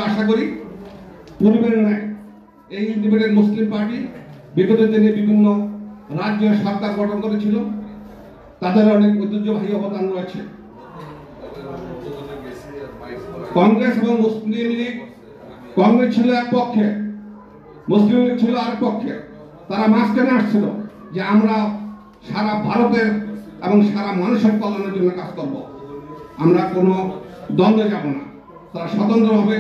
আশা করি পূর্বের ন্যায় এই ইন্ডিপেন্ডেন্ট মুসলিম পার্টি বিগত দিনে বিভিন্ন রাজ্যের সরকার গঠন করেছিল, তাদের অনেক ঐতিহ্যবাহী অবদান রয়েছে। কংগ্রেস এবং মুসলিম লীগ, কংগ্রেস ছিল এক পক্ষে, মুসলিম লীগ ছিল আরেক পক্ষে। তারা মাঝখানে আসছিল যে আমরা সারা ভারতের এবং সারা মানুষের কল্যাণের জন্য কাজ করব, আমরা কোনো দ্বন্দ্বে যাব না। তারা স্বতন্ত্রভাবে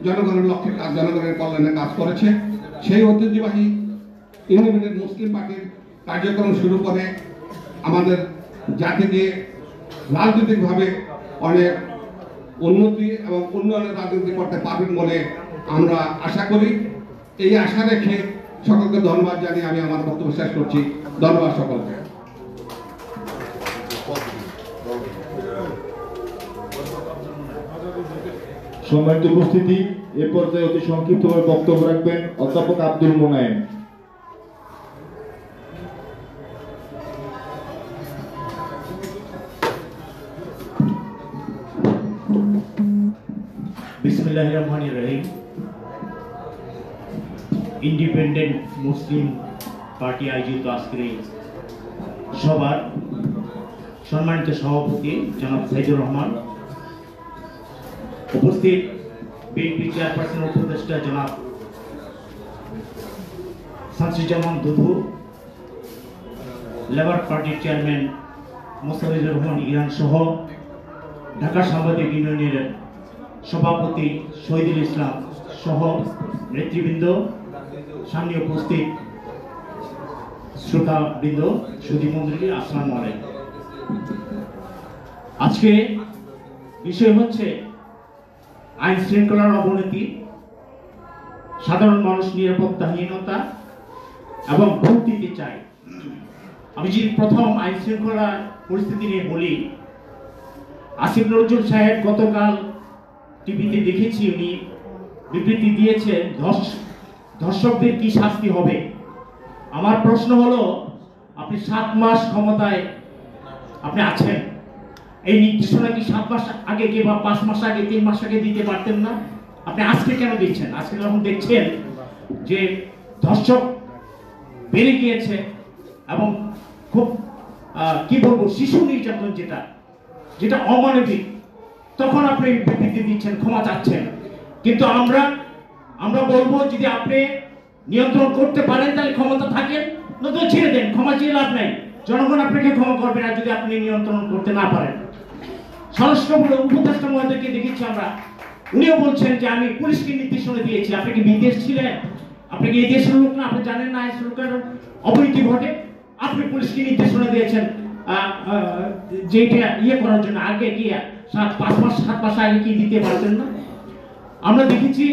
জনগণের লক্ষ্যে কাজ, জনগণের কল্যাণে কাজ করেছে। সেই ঐতিহ্যবাহী ইন্ডিপেন্ডেন্ট মুসলিম পার্টির কার্যক্রম শুরু করে আমাদের জাতিকে রাজনৈতিকভাবে অনেক উন্নতি এবং উন্নয়নের রাজনীতি করতে পারবেন বলে আমরা আশা করি। এই আশা রেখে সকলকে ধন্যবাদ জানিয়ে আমি আমার বক্তব্য শেষ করছি। ধন্যবাদ সকলকে। সম্মানিত উপস্থিতি, এ পর্যায়ে অতি সংক্ষিপ্তভাবে বক্তব্য রাখবেন অধ্যাপক আব্দুল মোনায়েম। বিসমিল্লাহির রহমানির রহিম। ইন্ডিপেন্ডেন্ট মুসলিম পার্টি আয়োজিত আজকের এই সভার সম্মানিত সভাপতি জনাব সাইদুর রহমান, উপস্থিত বিএনপি চেয়ারপারসন উপদেষ্টা জনাব শামসুজ্জামান দুধু, লেবার পার্টির চেয়ারম্যান মোস্তাফিজুর রহমান ইরান সহ ঢাকা সাংবাদিক ইউনিয়নের সভাপতি শহীদুল ইসলাম সহ নেতৃবৃন্দ, সামনে উপস্থিত শ্রোতাবৃন্দ, সুধী মন্ডলী, আসসালামু আলাইকুম। আজকে বিষয় হচ্ছে আইন শৃঙ্খলার অবনতি, সাধারণ মানুষ নিরাপত্তাহীনতা এবং ভোট দিতে চায়। আমি যদি প্রথম আইন শৃঙ্খলার পরিস্থিতি নিয়ে বলি, আসিফ নজরুল সাহেব গতকাল টিভিতে দেখেছি, উনি বিবৃতি দিয়েছেন ধর্ষকদের কি শাস্তি হবে। আমার প্রশ্ন হলো, আপনি 7 মাস ক্ষমতায় আপনি আছেন, এই নির্দেশনা কি 7 মাস আগে বা 5 মাস আগে, 3 মাস আগে দিতে পারতেন না? আপনি আজকে কেন দিচ্ছেন? আজকে যখন দেখছেন যে ধর্ষক বেড়ে গিয়েছে এবং খুব কি বলবো, শিশু নির্যাতন যেটা অমানবিক, তখন আপনি বিবৃতি দিচ্ছেন, ক্ষমা চাচ্ছেন। কিন্তু আমরা বলবো, যদি আপনি নিয়ন্ত্রণ করতে পারেন তাহলে ক্ষমতা থাকেন, নতুন ছেড়ে দেন, ক্ষমা চেয়ে লাভ নাই। জনগণ আপনাকে ক্ষমা করবে না যদি আপনি নিয়ন্ত্রণ করতে না পারেন। স্বরাষ্ট্র উপদেষ্টা মহোদয়কে দেখেছি আমরা, উনিও বলছেন যে আমি পুলিশকে নির্দেশনা দিয়েছি। আপনি কি বিদেশ ছিলেন? আপনি কি এই দেশের লোক না? আপনি জানেন না আইন শৃঙ্খলার অবনতি ঘটে? আপনি পুলিশকে নির্দেশনা দিয়েছেন যেটা করার জন্য। আগে গিয়ে 7 মাস আগে কি দিতে পারতেন না? আমরা দেখেছি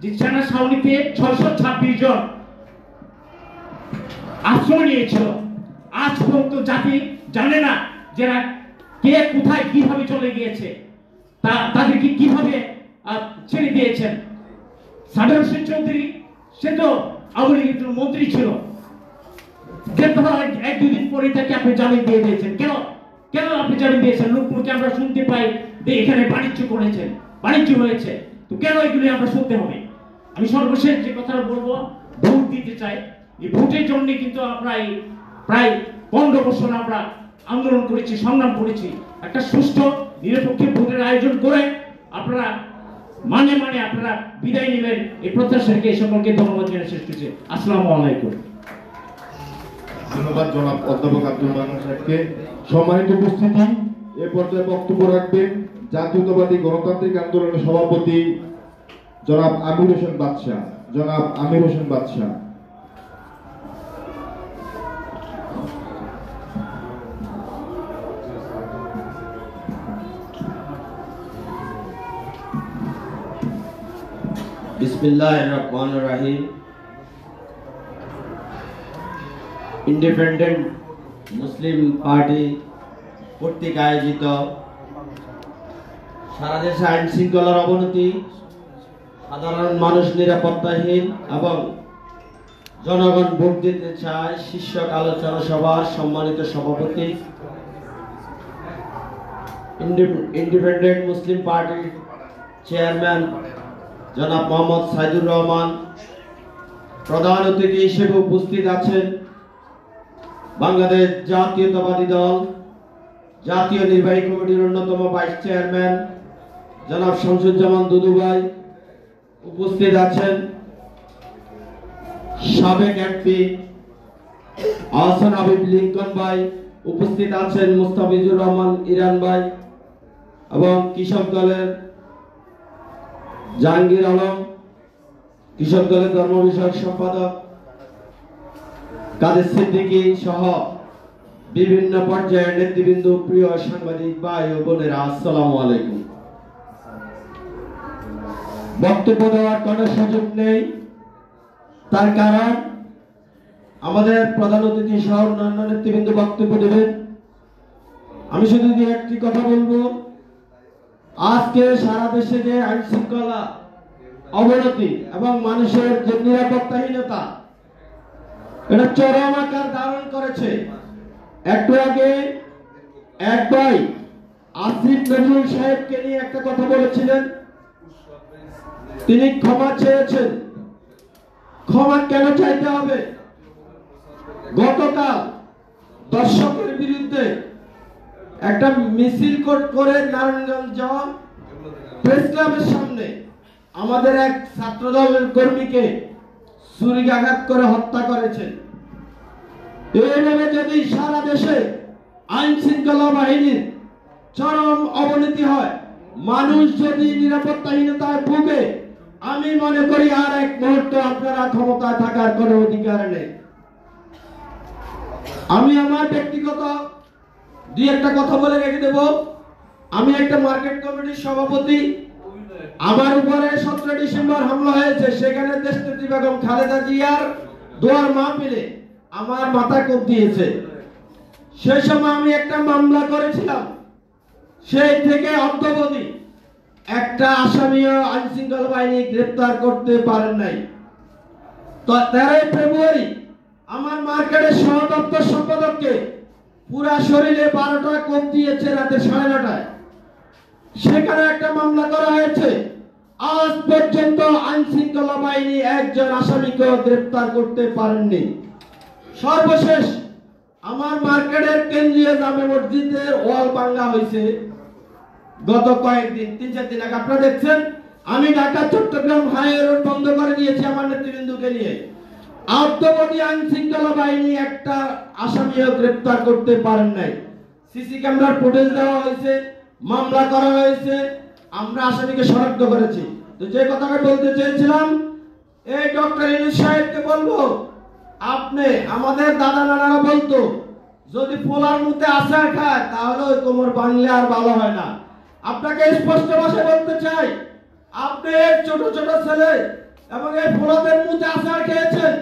যে সেনা ছাউনিতে 626 জন আশ্রয় নিয়েছিল। আজ পর্যন্ত জাতি জানে না যারা কে কোথায় কিভাবে চলে গিয়েছে, তাদেরকে কিভাবে ছেড়ে দিয়েছেন। সাবের হোসেন চৌধুরী, সে তো আওয়ামী লীগের মন্ত্রী ছিল, গ্রেপ্তার হওয়ার 1-2 দিন পরে তাকে আপনি জামিন দিয়ে দিয়েছেন। কেন আপনি জামিন দিয়েছেন? লোকগুলোকে আমরা শুনতে পাই যে এখানে বাণিজ্য হয়েছে, তো কেন এগুলি আমরা শুনতে হবে? আমি সর্বশেষ যে কথাটা বলবো, ভোট দিতে চাই। এই ভোটের জন্য কিন্তু আমরা প্রায় 15 বছর আমরা আন্দোলন করেছি, সংগ্রাম করেছি। একটা সুষ্ঠু নিরপেক্ষ ভোটের আয়োজন করে আপনারা মানে আপনারা বিদায় নেবেন, এই প্রত্যাশা রেখে সকলকে ধন্যবাদ জানিয়ে শেষ করছি। আসসালামু আলাইকুম। ধন্যবাদ জনাব অধ্যাপক আব্দুল মোনায়েম সাহেবকে। সম্মানিত উপস্থিতি, এ পর্যায়ে বক্তব্য রাখবেন জাতীয়তাবাদী গণতান্ত্রিক আন্দোলনের সভাপতি জনাব আমির হোসেন বাদশাহ। বিসমিল্লাহির রহমানির রহিম। ইন্ডিপেন্ডেন্ট মুসলিম পার্টি কর্তৃক আয়োজিত সারা দেশে আইন শৃঙ্খলার অবনতি, সাধারণ মানুষ নিরাপত্তাহীন এবং জনগণ ভোট দিতে চায় শীর্ষক আলোচনা সভার সম্মানিত সভাপতি, ইন্ডিপেন্ডেন্ট মুসলিম পার্টির চেয়ারম্যান জনাব মোহাম্মদ সাইদুর রহমান। প্রধান অতিথি হিসেবে উপস্থিত আছেন বাংলাদেশ জাতীয়তাবাদী দল জাতীয় নির্বাহী কমিটির অন্যতম ভাইস চেয়ারম্যান জনাব শামসুজ্জামান দুদু ভাই। উপস্থিত আছেন সাবেক এমপি আহসান হাবিব লিঙ্কন ভাই। উপস্থিত আছেন মুস্তাফিজুর রহমান ইরান ভাই এবং কৃষক দলের জাহাঙ্গীর আলম, কৃষক দলের ধর্ম বিষয়ক সম্পাদক কাদের সিদ্দিকী সহ বিভিন্ন পর্যায়ের নেতৃবৃন্দ, প্রিয় সাংবাদিক ভাই ও বোনেরা, আসসালামু আলাইকুম। বক্তব্য দেওয়ার কোনো সুযোগ নেই, তার কারণ আমাদের প্রধান অতিথি সহ অন্যান্য নেতৃবৃন্দ বক্তব্য দেবেন। আমি শুধু একটি কথা বলবো, আজকে সারা দেশে যে আইন শৃঙ্খলা অবনতি এবং মানুষের যে নিরাপত্তাহীনতা, এটা চরম আকার ধারণ করেছে। একটু আগে এক ভাই আসিফ নজরুল সাহেবকে নিয়ে একটা কথা বলেছিলেন, তিনি ক্ষমা চেয়েছেন। ক্ষমা কেন চাইতে হবে? গতকাল দর্শকের বিরুদ্ধে একটা মিছিল করে নারায়ণগঞ্জ প্রেস ক্লাবের সামনে আমাদের এক ছাত্র দলের কর্মীকে ছুরিকাঘাত করে হত্যা করেছেন। এইভাবে যদি সারা দেশে আইন শৃঙ্খলা বাহিনীর চরম অবনতি হয়, মানুষ যদি নিরাপত্তাহীনতায় ভুগে, আমি মনে করি আর এক মুহূর্ত আপনারা ক্ষমতায় থাকার কোনো অধিকার নেই। আমি আমার ব্যক্তিগত দুই একটা কথা বলে রেখে দেব। আমি একটা মার্কেট কমিটির সভাপতি। আমার উপরে 17 ডিসেম্বর হামলা হয়েছে, সেখানে দেশনেত্রী বেগম খালেদা জিয়ার দোয়ার মাহফিলে আমার মাথা কোপ দিয়েছে। সেই সময় আমি একটা মামলা করেছিলাম, সেই থেকে অদ্যাবধি একটা আসামিও আইন শৃঙ্খলা বাহিনী গ্রেফতার করতে পারেন নাই। তো 13 ফেব্রুয়ারি আমার মার্কেটের সহ দপ্তর সম্পাদককে পুরা শরীরে 12টা কোপ দিয়েছে রাতে 9:30টায়। সেখানে একটা মামলা করা হয়েছে। আজ পর্যন্ত আইন শৃঙ্খলা বাহিনী একজন আসামিকে গ্রেফতার করতে পারেননি। সর্বশেষ আমার মার্কেটের কেন্দ্রীয় জামে মসজিদের ওয়াল ভাঙা হয়েছে গত কয়েকদিন, 3-4 দিন আগে। আপনারা দেখছেন আমি ঢাকা চট্টগ্রাম হাই রোড বন্ধ করে দিয়েছি আমার নেতৃবৃন্দকে নিয়ে। আত্মবাদী আইন শৃঙ্খলা বাহিনী একটা আসামিও গ্রেফতার করতে পারেন নাই। সিসি ক্যামেরার ফুটেজ দেওয়া হয়েছে, মামলা করা হয়েছে, আমরা আসামিকে শনাক্ত করেছি। তো যে কথাটা বলতে চেয়েছিলাম, এই ডক্টর ইউনূস সাহেবকে বলবো, আপনি আমাদের দাদা নানারা বলতো যদি পোলার মুখে আচার খায় তাহলে ওই কোমর বাংলা আর ভালো হয় না। আপনাকে স্পষ্ট ভাষায় বলতে চাই, আপনি ছোট ছোট ছেলে এবং এই পোলাদের মুখে আচার খেয়েছেন,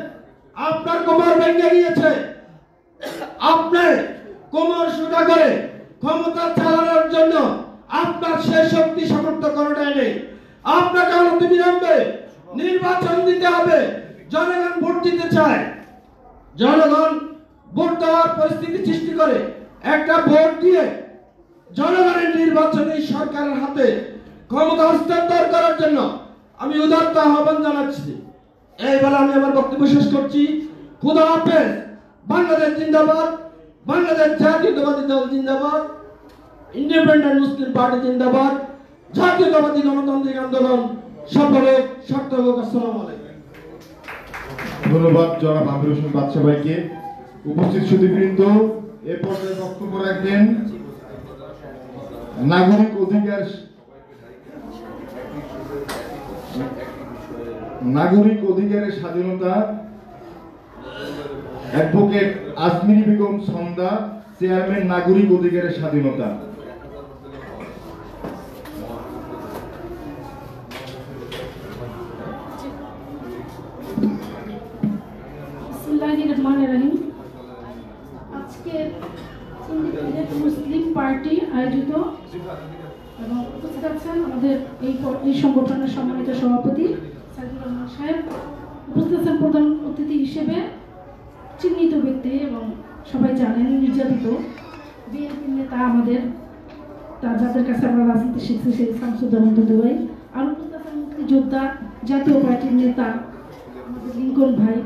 আপনার কোমর ভেঙে গিয়েছে। আপনি কোমর সোজা করে ক্ষমতা চালানোর জন্য আপনার সেই শক্তি সামর্থ্য কোনোটাই নেই। আপনাকে অনতিবিলম্বে নির্বাচন দিতে হবে। জনগণ ভোট দিতে চায়, জনগণ ভোট দেওয়ার পরিস্থিতি সৃষ্টি করে একটা ভোট দিয়ে জনগণের নির্বাচনী সরকারের হাতে ক্ষমতা হস্তান্তর করার জন্য আমি উদাত্ত আহ্বান জানাচ্ছি। এই বলে আমি আমার বক্তব্য শেষ করছি। খুদা হাফেজ। বাংলাদেশ জিন্দাবাদ, বাংলাদেশ জাতীয়তাবাদী দল জিন্দাবাদ, ইন্ডিপেন্ডেন্ট মুসলিম পার্টি জিন্দাবাদ, জাতীয়তাবাদী গণতান্ত্রিক আন্দোলন সফল হোক, সার্থক হোক। আসসালামু আলাইকুম। ধন্যবাদ জনাব আমির হোসেন বাদশা ভাইকে। উপস্থিত সুধীবৃন্দ, এ পর্যায়ে বক্তব্য রাখবেন নাগরিক অধিকারের স্বাধীনতা অ্যাডভোকেট আজমিরি বেগম সন্ধ্যা, চেয়ারম্যান নাগরিক অধিকারের স্বাধীনতা। আজকে মুসলিম পার্টি আয়োজিত এবং উপস্থিত আছেন আমাদের এই সংগঠনের সম্মানিত সভাপতি সাইদুর রহমান সাহেব, উপস্থিত আছেন প্রধান অতিথি হিসেবে চিহ্নিত ব্যক্তি এবং সবাই জানেন নির্যাতিত বিএনপি নেতা আমাদের, যাদের কাছে আমরা রাজনীতি শিখছি সেই শামসুজ্জামান দুদু ভাই, আর উপস্থিত আছেন মুক্তিযোদ্ধা জাতীয় পার্টির নেতা আমাদের লিঙ্কন ভাই,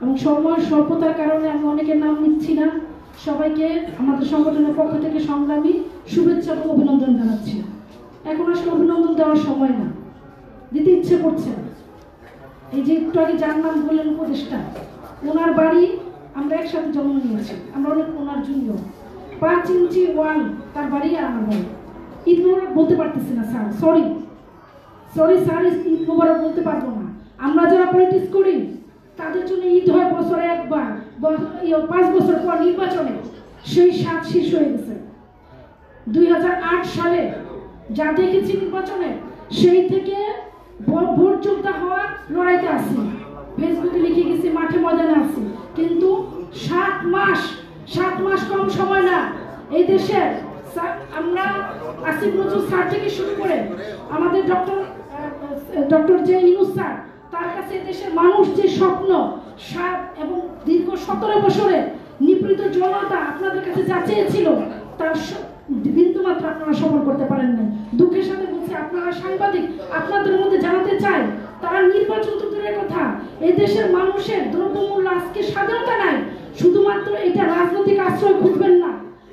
এবং সময়ের স্বল্পতার কারণে আমি অনেকের নাম নিচ্ছি না। সবাইকে আমাদের সংগঠনের পক্ষ থেকে সংগ্রামী শুভেচ্ছা এবং অভিনন্দন জানাচ্ছি। এখন আসলে অভিনন্দন দেওয়ার সময় না, দিতে ইচ্ছে করছে না। এই যে একটু আগে যার নাম বললেন উপদেষ্টা, ওনার বাড়ি আমরা একসাথে জন্ম নিয়েছি, আমরা অনেক ওনার জুনিয়র। 5 ইঞ্চি ওয়াল তার বাড়ি আর আমার বাড়ি। ঈদ মোবারক বলতে পারতেছি না স্যার, সরি স্যার, ঈদ মোবারক বলতে পারবো না। আমরা যারা পলিটিক্স করি তাদের জন্য ঈদ হয় বছরে একবার, 5 বছর পর নির্বাচনে সেই স্বাদ শেষ হয়ে গেছে। 2008 সালে যা দেখেছি নির্বাচনে, সেই থেকে ভোট যোদ্ধা হওয়ার লড়াইতে আছি, ফেসবুকে লিখে গেছি, মাঠে ময়দানে আছি, কিন্তু 7 মাস কম সময় না। এই দেশে আমরা আসিফ নজরুল স্যার থেকে শুরু করে আমাদের ডক্টর যে ইউনূস স্যার, তার কাছে দেশের মানুষ যে স্বপ্ন এবং দীর্ঘ 17 বছরে নিপীড়িত জনতা আপনাদের কাছে যা চেয়েছিল তার বিন্দুমাত্র আপনারা সফল করতে পারেন না। দুঃখের সাথে বলছি, আপনারা সাংবাদিক, আপনাদের মধ্যে জানাতে চাই, তারা নির্বাচন তো দূরের কথা, এই দেশের মানুষের দ্রব্যমূল্য আজকে স্বাধীনতা নাই। শুধুমাত্র এটা রাজনৈতিক আশ্রয় খুঁজবেন না।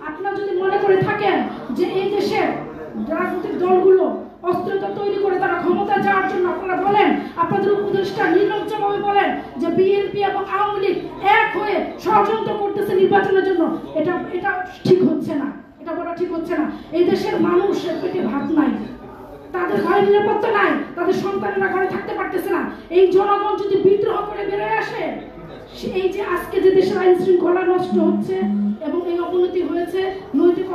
আপনারা যদি মনে করে থাকেন যে এই দেশের রাজনৈতিক দলগুলো অস্ত্রতা তৈরি করে তারা ক্ষমতা যাওয়ার জন্য, আপনারা বলেন, আপনাদের উপদেষ্টা নির্লজ্জভাবে বলেন যে বিএনপি এবং আওয়ামী লীগ এক হয়ে ষড়যন্ত্র করতেছে নির্বাচনের জন্য, এটা ঠিক হচ্ছে না, এটা বলা ঠিক হচ্ছে না। এই দেশের মানুষের পেটে ভাত নাই, তাদের ঘরে নিরাপত্তা নাই, তাদের সন্তানেরা ঘরে থাকতে পারতেছে না। এই জনগণ যদি বিদ্রোহ করে বেরোয় আসে, এই যে আজকে যে দেশের আইন শৃঙ্খলা নষ্ট হচ্ছে এবং এই অবনতি হয়েছে, নৈতিক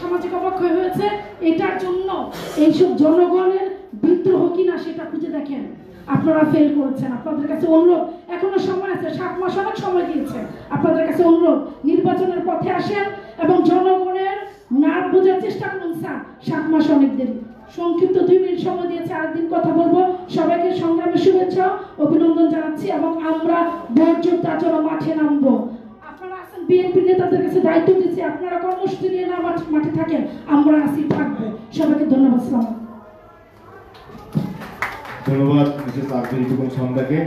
সামাজিক অবক্ষয় হয়েছে, এটার জন্য এইসব জনগণের বিদ্রোহ কিনা সেটা খুঁজে দেখেন। আপনারা ফেল করেছেন। আপনাদের কাছে অনুরোধ, এখনো সময় আছে, 7 মাস অনেক সময় দিয়েছে। আপনাদের কাছে অনুরোধ, নির্বাচনের পথে আসেন এবং জনগণের নাক বোঝার চেষ্টা করুন স্যার। 7 মাস অনেক দেরি। সংক্ষিপ্ত 2 মিনিট সময় দিয়েছে, আরেকদিন কথা বলবো। সবাইকে সংগ্রামের শুভেচ্ছা, অভিনন্দন জানাচ্ছি এবং আমরা ভোট যোদ্ধার জন্য মাঠে নামবো। আপনারা আছেন বিএনপি নেতাদের কাছে দায়িত্ব দিচ্ছি, আপনারা কর্মসূচি নিয়ে না মাঠে থাকেন, আমরা আসি থাকবো। সবাইকে ধন্যবাদ। সালাম। ধন্যবাদ মিসেস আরজুরি বেগম সন্ধ্যাকে।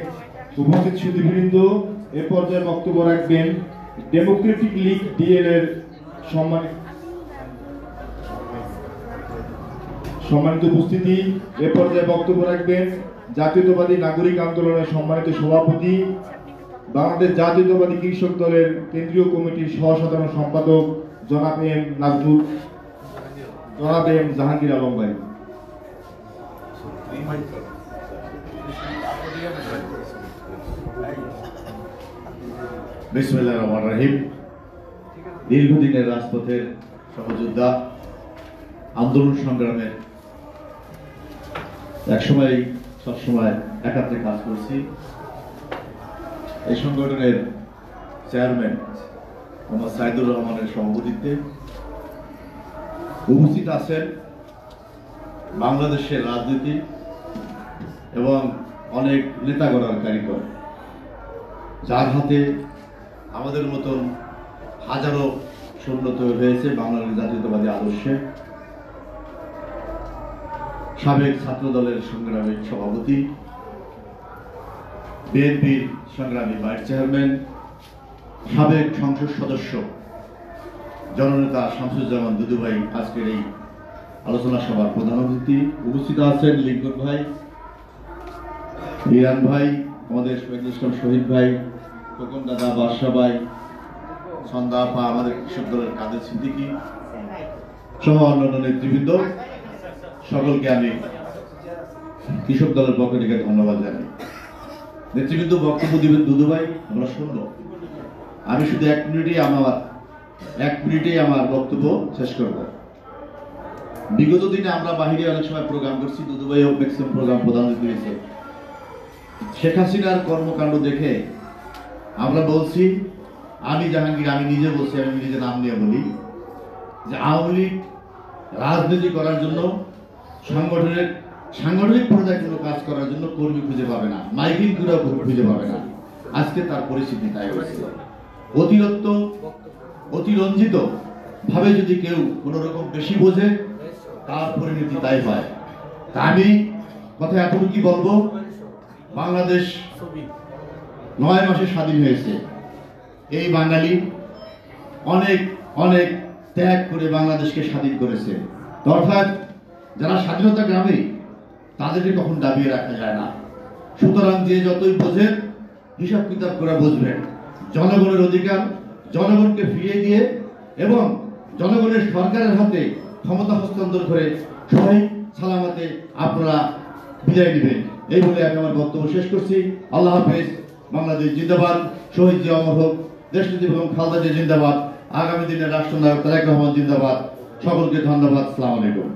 উপস্থিত সুধীবৃন্দ, এ পর্যায়ে বক্তব্য রাখবেন ডেমোক্রেটিক লীগ ডিএল এর সম্মানিত উপস্থিতি। এ পর্যায়ে বক্তব্য রাখবেন জাতীয়তাবাদী নাগরিক আন্দোলনের সম্মানিত সভাপতি, বাংলাদেশ জাতীয়তাবাদী কৃষক দলের কেন্দ্রীয় কমিটির সহসাধারণ সম্পাদক জনাব এম জাহাঙ্গীর আলম ভাই। বিসমিল্লাহির রহমানির রহিম। দীর্ঘদিনের রাজপথের সহযোদ্ধা, আন্দোলন সংগ্রামের একসময় সবসময় একাত্রে কাজ করেছি। এই সংগঠনের চেয়ারম্যান মোহাম্মদ সাইদুর রহমানের সভাপতিত্বে উপস্থিত আছেন বাংলাদেশের রাজনীতি এবং অনেক নেতা গড়ার কারিগর, যার হাতে আমাদের মতন হাজারো সৈন্য তৈরি হয়েছে বাংলাদেশ জাতীয়তাবাদী আদর্শে। সাবেক ছাত্র দলের সংগ্রামী সভাপতি, বিএনপির সংগ্রামী ভাইস চেয়ারম্যান, সাবেক সংসদ সদস্য জননেতা শামসুজ্জামান দুদু ভাই আজকের এই আলোচনা সভার প্রধান অতিথি। উপস্থিত আছেন লিঙ্কন ভাই, ইরান ভাই, আমাদের শহীদুল ইসলাম শহীদ ভাই, খোকন দাদা, বাদশা ভাই, সন্ধ্যা আপা, আমাদের কৃষক দলের কাদের সিদ্দিকী সহ অন্যান্য নেতৃবৃন্দ, সকলকে আমি কৃষক দলের পক্ষ থেকে ধন্যবাদ জানাই। নেতৃবৃন্দ বক্তব্য দিবেন দুদু ভাই, আমরা শুনবো। আমি শুধু 1 মিনিটেই আমার বক্তব্য শেষ করব। বিগত দিনে আমরা বাহিরে অনেক সময় প্রোগ্রাম করছি, দুদু ভাইও ম্যাক্সিমাম প্রোগ্রাম প্রদান দিয়েছে। শেখ হাসিনার কর্মকাণ্ড দেখে আমরা বলছি, আমি জাহাঙ্গীর, আমি নিজে বলছি, আমি নিজে নাম নিয়ে বলি যে আওয়ামী লীগ রাজনীতি করার জন্য, সাংগঠনিক পর্যায়ে কোনো কাজ করার জন্য কর্মী খুঁজে পাবে না, মাইকিং করেও খুঁজে পাবে না। আজকে তার পরিস্থিতি তাই হয়েছে। অতিরঞ্জিত ভাবে যদি কেউ কোন রকম বেশি বোঝে, তার পরিণতি তাই হয়। তা আমি কথা এতটুকুই বলবো, বাংলাদেশ 9 মাসে স্বাধীন হয়েছে। এই বাঙালি অনেক অনেক ত্যাগ করে বাংলাদেশকে স্বাধীন করেছে। অর্থাৎ যারা স্বাধীনতা গ্রামে, তাদেরকে কখন দাবিয়ে রাখা যায় না। সুতরাং যে যতই বোঝেন, হিসাব কিতাব করে বুঝবেন। জনগণের অধিকার জনগণকে ফিরিয়ে দিয়ে এবং জনগণের সরকারের হাতে ক্ষমতা হস্তান্তর করে সহি সালামতে আপনারা বিদায় নেবেন। এই বলে আমি আমার বক্তব্য শেষ করছি। আল্লাহ হাফেজ। বাংলাদেশ জিন্দাবাদ। শহীদ জিয়া অমর হোক। দেশনীতি এবং খালেদা জিয়া জিন্দাবাদ। আগামী দিনের রাষ্ট্রনায়ক তারেক রহমান জিন্দাবাদ। সকলকে ধন্যবাদ। আসসালামু আলাইকুম।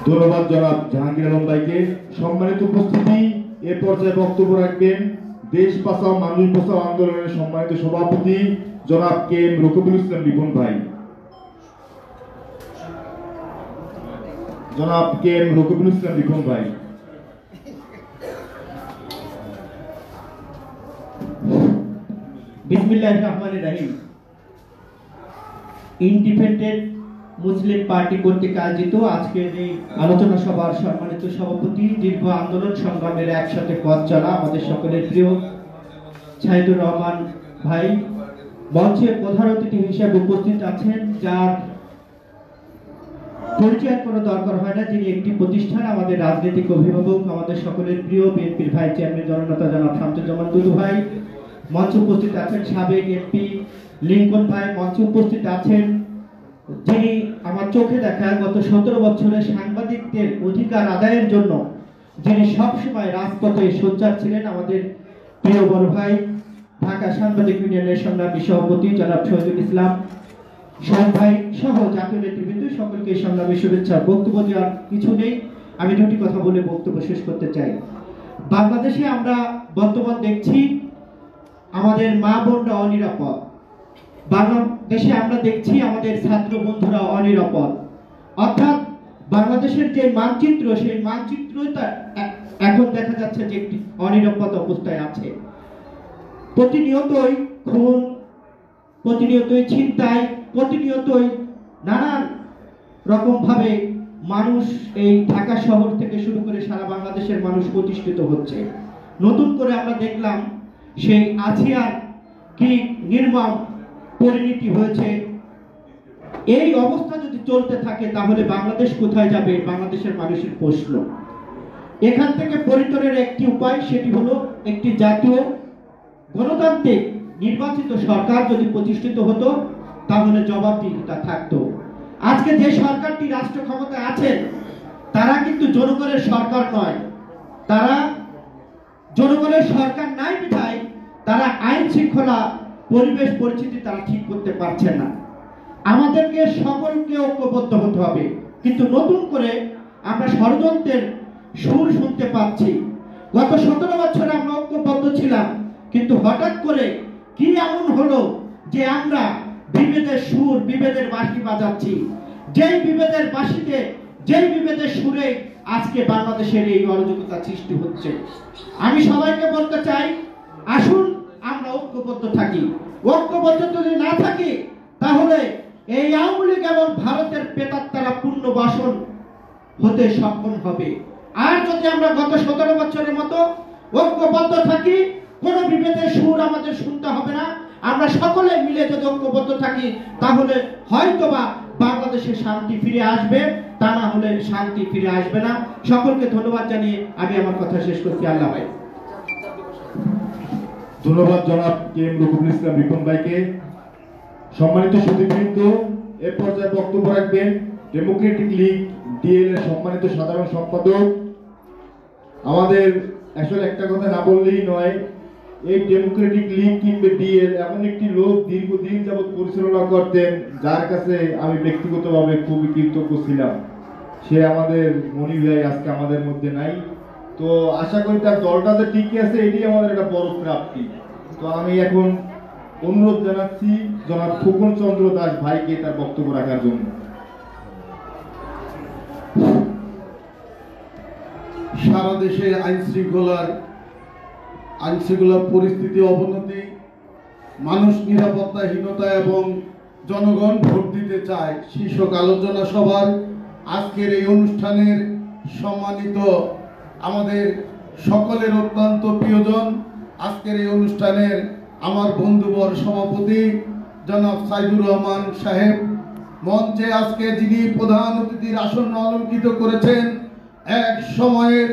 ধন্যবাদ জনাব জাহাঙ্গীর আলম ভাইকে। সম্মানিত উপস্থিতি, এ পর্যায়ে বক্তব্য রাখবেন দেশ বাঁচাও মানুষ বাঁচাও আন্দোলনের সম্মানিত সভাপতি জনাব কে এম রকিবুল ইসলাম রিপন ভাই। জনাব কে এম রকিবুল ইসলাম রিপন ভাই। বিসমিল্লাহির রহমানির রহিম। ইন্ডিপেন্ডেন্ট মুসলিম পার্টি কর্তৃক আয়োজিত আজকের এই আলোচনা সভার সম্মানিত সভাপতি, দীর্ঘ আন্দোলন সংগ্রামের একসাথে পথ চলা আমাদের সকলের প্রিয় ছাহিদুর রহমান ভাই, মঞ্চে প্রধান অতিথি হিসেবে উপস্থিত আছেন, যার পরিচয়ের কোনো দরকার হয় না, যিনি একটি প্রতিষ্ঠান, আমাদের রাজনৈতিক অভিভাবক, আমাদের সকলের প্রিয় বিএনপির ভাই চেয়ারম্যান জননেতা জনাব শামসুজ্জামান দুদু ভাই। মঞ্চে উপস্থিত আছেন সাবেক এমপি লিঙ্কন ভাই। মঞ্চে উপস্থিত আছেন যিনি আমার চোখে দেখা গত 17 বছরের সাংবাদিকদের অধিকার আদায়ের জন্য যিনি সবসময় রাজপথে সোচ্চার ছিলেন, আমাদের প্রিয় বড় ভাই ঢাকা সাংবাদিক ইউনিয়নের সংগ্রামী সভাপতি জনাব শহীদুল ইসলাম শহীদ ভাই সহ জাতীয় নেতৃবৃন্দ, সকলকে সংগ্রামী শুভেচ্ছা। বক্তব্য দেওয়ার কিছু নেই, আমি দুটি কথা বলে বক্তব্য শেষ করতে চাই। বাংলাদেশে আমরা বর্তমান দেখছি আমাদের মা বোনরা অনিরাপদ। বাংলাদেশে আমরা দেখছি আমাদের ছাত্র বন্ধুরা অনিরাপদ। অর্থাৎ বাংলাদেশের যে মানচিত্র, সেই মানচিত্রটা এখন দেখা যাচ্ছে যে একটি অনিরাপদ অবস্থায় আছে। প্রতিনিয়তই খুন, প্রতিনিয়তই ছিনতাই, প্রতিনিয়তই নানান রকম ভাবে মানুষ এই ঢাকা শহর থেকে শুরু করে সারা বাংলাদেশের মানুষ প্রতিষ্ঠিত হচ্ছে। নতুন করে আমরা দেখলাম সেই আসিয়ার কি নির্মম পরিণতি হয়েছে। এই অবস্থা যদি চলতে থাকে তাহলে বাংলাদেশ কোথায় যাবে, বাংলাদেশের মানুষের প্রশ্ন। এখান থেকে পরিত্রাণের একটি উপায়, সেটি হলো একটি জাতীয় গণতান্ত্রিক নির্বাচিত সরকার যদি প্রতিষ্ঠিত হতো তাহলে জবাবদিহিতা থাকতো। আজকে যে সরকারটি রাষ্ট্র ক্ষমতায় আছেন তারা কিন্তু জনগণের সরকার নয়, তারা জনগণের সরকার নাই বিধায় তারা আইন শৃঙ্খলা পরিবেশ পরিস্থিতি তারা ঠিক করতে পারছে না। আমাদেরকে সকলকে ঐক্যবদ্ধ হতে হবে। কিন্তু নতুন করে আমরা ষড়যন্ত্রের সুর শুনতে পাচ্ছি। গত 17 বছরে আমরা ঐক্যবদ্ধ ছিলাম, কিন্তু হঠাৎ করে কি এমন হলো যে আমরা বিভেদের সুর, বিভেদের বাঁশি বাজাচ্ছি। যেই বিভেদের বাঁশিতে, যেই বিভেদের সুরে আজকে বাংলাদেশের এই অরাজকতা সৃষ্টি হচ্ছে। আমি সবাইকে বলতে চাই, আসুন আমরা ঐক্যবদ্ধ থাকি। ঐক্যবদ্ধ যদি না থাকি তাহলে এই আওয়ামী লীগ এবং ভারতের পেটাত্তারা পূর্ণ বাসন হতে সক্ষম হবে। আর যদি আমরা গত 17 বছরের মতো ঐক্যবদ্ধ থাকি, কোনো বিভেদের সুর আমাদের শুনতে হবে না। আমরা সকলে মিলে যদি ঐক্যবদ্ধ থাকি তাহলে হয়তোবা বাংলাদেশে শান্তি ফিরে আসবে, তা না হলে শান্তি ফিরে আসবে না। সকলকে ধন্যবাদ জানিয়ে আমি আমার কথা শেষ করছি। আল্লাহ ভাই। ধন্যবাদ জনাব কে এম রকিবুল ইসলাম রিপন ভাইকে। সম্মানিত সুধীবৃন্দ, এ পর্যায়ে বক্তব্য রাখবেন ডেমোক্রেটিক লীগ ডিএল এর সম্মানিত সাধারণ সম্পাদক। আমাদের আসলে একটা কথা না বললেই নয়, এই ডেমোক্রেটিক লীগ কিংবা ডিএল এমন একটি লোক দীর্ঘদিন যাবৎ পরিচালনা করতেন, যার কাছে আমি ব্যক্তিগতভাবে খুবই কৃতজ্ঞ ছিলাম। সে আমাদের মনির ভাই আজকে আমাদের মধ্যে নাই। তো আশা করি তার দলটা যে টিকে আছে, এটি আমাদের একটা বড় প্রাপ্তি। তো আমি এখন অনুরোধ জানাচ্ছি জনাব খোকন চন্দ্র দাস ভাইকে তার বক্তব্য রাখার জন্য। সারা দেশে আইন শৃঙ্খলার পরিস্থিতি অবনতি, মানুষ নিরাপত্তাহীনতা এবং জনগণ ভোট দিতে চায় শীর্ষক আলোচনা সভার আজকের এই অনুষ্ঠানের সম্মানিত আমাদের সকলের অত্যন্ত প্রিয়জন, আজকের এই অনুষ্ঠানের আমার বন্ধুবর সভাপতি জনাব সাইদুর রহমান সাহেব, মঞ্চে আজকে যিনি প্রধান অতিথির আসন অলঙ্কৃত করেছেন, এক সময়ের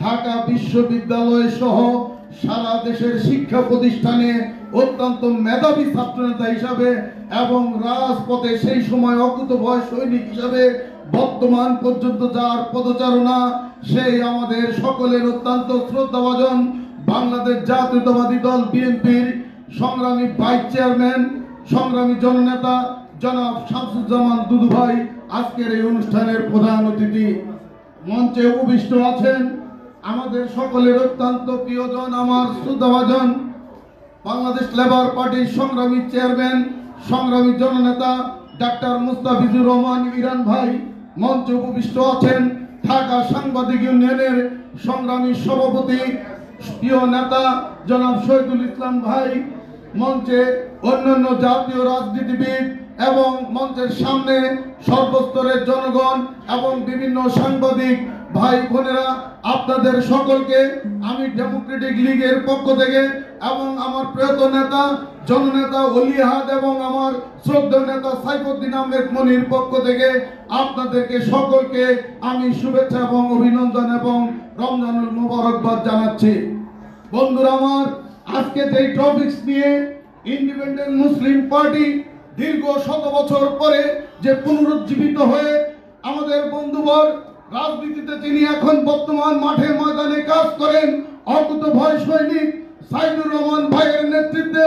ঢাকা বিশ্ববিদ্যালয় সহ সারা দেশের শিক্ষা প্রতিষ্ঠানে অত্যন্ত মেধাবী ছাত্রনেতা হিসাবে এবং রাজপথে সেই সময় অকুতভয় সৈনিক হিসাবে বর্তমান পর্যন্ত যার পদচারণা, সেই আমাদের সকলের অত্যন্ত শ্রদ্ধাভাজন বাংলাদেশ জাতীয়তাবাদী দল বিএনপির সংগ্রামী ভাইস চেয়ারম্যান, সংগ্রামী জননেতা জনাব শামসুজ্জামান দুদু ভাই আজকের এই অনুষ্ঠানের প্রধান অতিথি। মঞ্চে উপবিষ্ট আছেন আমাদের সকলের অত্যন্ত প্রিয়জন, আমার শ্রদ্ধাভাজন বাংলাদেশ লেবার পার্টির সংগ্রামী চেয়ারম্যান, সংগ্রামী জননেতা ডাক্তার মুস্তাফিজুর রহমান ইরান ভাই। মঞ্চে উপবিষ্ট আছেন ঢাকা সাংবাদিক ইউনিয়নের সংগ্রামী সভাপতি প্রিয় নেতা জনাব শহীদুল ইসলাম ভাই। মঞ্চে অন্যান্য জাতীয় রাজনীতিবিদ এবং মঞ্চের সামনে সর্বস্তরের জনগণ এবং বিভিন্ন সাংবাদিক ভাই বোনেরা, আপনাদের সকলকে আমি ডেমোক্রেটিক লীগের পক্ষ থেকে এবং আমার প্রিয়ত নেতা জননেতা অলি আহাদ এবং আমার শ্রদ্ধেয় নেতা সাইফুদ্দিন আহমেদ মনির পক্ষ থেকে আপনাদেরকে সকলকে আমি শুভেচ্ছা এবং অভিনন্দন এবং রমজানুল মুবারকবাদ জানাচ্ছি। বন্ধুরা আমার, আজকে যে টপিকস নিয়ে ইন্ডিপেন্ডেন্ট মুসলিম পার্টি দীর্ঘ 100 বছর পরে যে পুনরুজ্জীবিত হয়ে আমাদের বন্ধুবর রাজনীতিতে তিনি এখন বর্তমান মাঠে ময়দানে কাজ করেন, অকুতভয় সৈনিক সাইদুর রহমান ভাইয়ের নেতৃত্বে